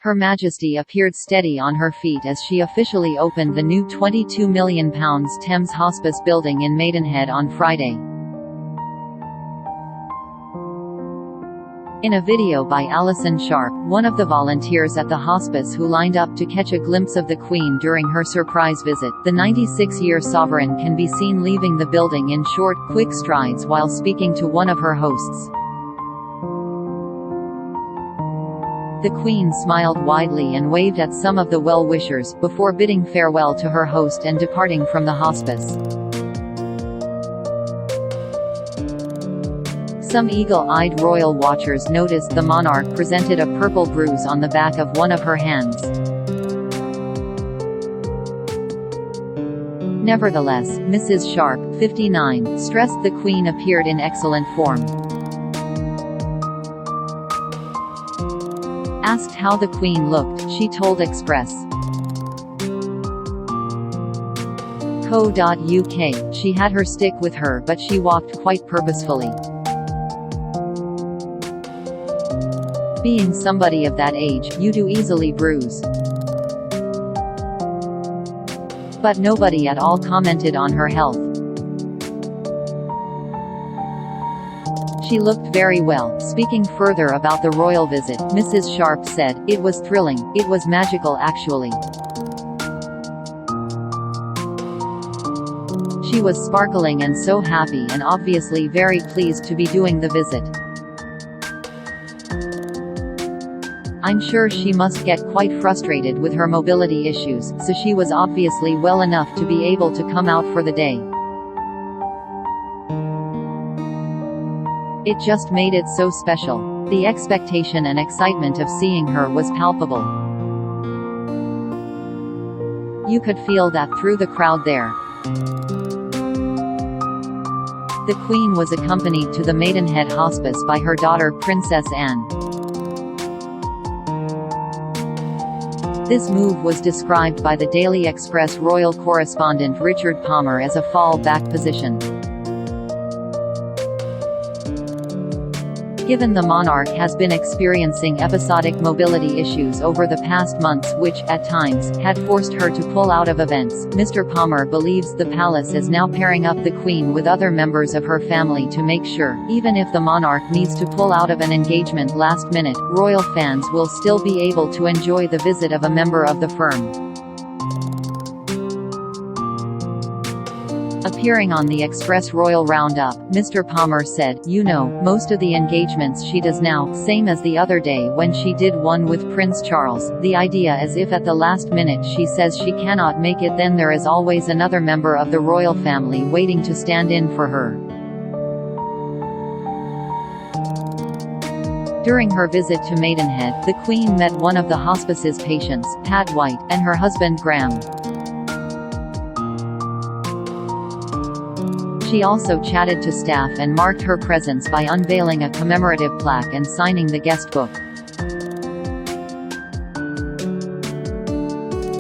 Her Majesty appeared steady on her feet as she officially opened the new £22 million Thames Hospice building in Maidenhead on Friday. In a video by Alison Sharp, one of the volunteers at the hospice who lined up to catch a glimpse of the Queen during her surprise visit, the 96-year sovereign can be seen leaving the building in short, quick strides while speaking to one of her hosts. The Queen smiled widely and waved at some of the well-wishers, before bidding farewell to her host and departing from the hospice. Some eagle-eyed royal watchers noticed the monarch presented a purple bruise on the back of one of her hands. Nevertheless, Mrs. Sharp, 59, stressed the Queen appeared in excellent form. Asked how the Queen looked, she told Express. Co.uk, she had her stick with her but she walked quite purposefully. Being somebody of that age, you do easily bruise. But nobody at all commented on her health. She looked very well. Speaking further about the royal visit, Mrs. Sharp said, "It was thrilling, it was magical actually. She was sparkling and so happy and obviously very pleased to be doing the visit. I'm sure she must get quite frustrated with her mobility issues, so she was obviously well enough to be able to come out for the day. It just made it so special. The expectation and excitement of seeing her was palpable. You could feel that through the crowd there." The Queen was accompanied to the Maidenhead Hospice by her daughter Princess Anne. This move was described by the Daily Express royal correspondent Richard Palmer as a fall-back position. Given the monarch has been experiencing episodic mobility issues over the past months which, at times, had forced her to pull out of events, Mr. Palmer believes the palace is now pairing up the Queen with other members of her family to make sure, even if the monarch needs to pull out of an engagement last minute, royal fans will still be able to enjoy the visit of a member of the firm. Appearing on the Express Royal Roundup, Mr. Palmer said, "You know, most of the engagements she does now, same as the other day when she did one with Prince Charles, the idea is if at the last minute she says she cannot make it, then there is always another member of the royal family waiting to stand in for her." During her visit to Maidenhead, the Queen met one of the hospice's patients, Pat White, and her husband Graham. She also chatted to staff and marked her presence by unveiling a commemorative plaque and signing the guest book.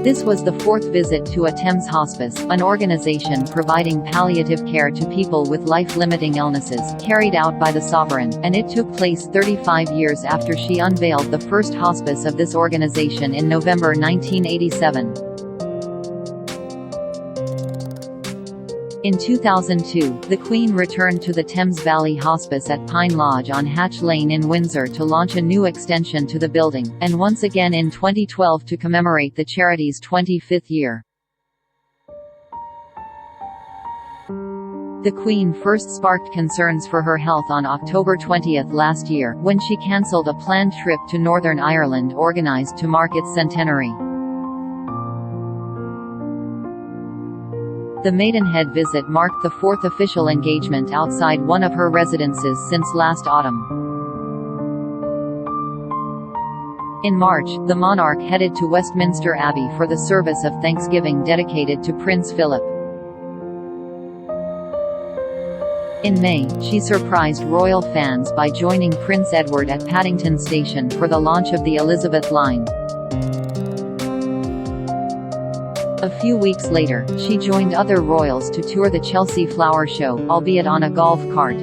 This was the fourth visit to a Thames hospice, an organization providing palliative care to people with life-limiting illnesses, carried out by the sovereign, and it took place 35 years after she unveiled the first hospice of this organization in November 1987. In 2002, the Queen returned to the Thames Valley Hospice at Pine Lodge on Hatch Lane in Windsor to launch a new extension to the building, and once again in 2012 to commemorate the charity's 25th year. The Queen first sparked concerns for her health on October 20 last year, when she cancelled a planned trip to Northern Ireland organised to mark its centenary. The Maidenhead visit marked the fourth official engagement outside one of her residences since last autumn. In March, the monarch headed to Westminster Abbey for the service of Thanksgiving dedicated to Prince Philip. In May, she surprised royal fans by joining Prince Edward at Paddington Station for the launch of the Elizabeth Line. A few weeks later, she joined other royals to tour the Chelsea Flower Show, albeit on a golf cart.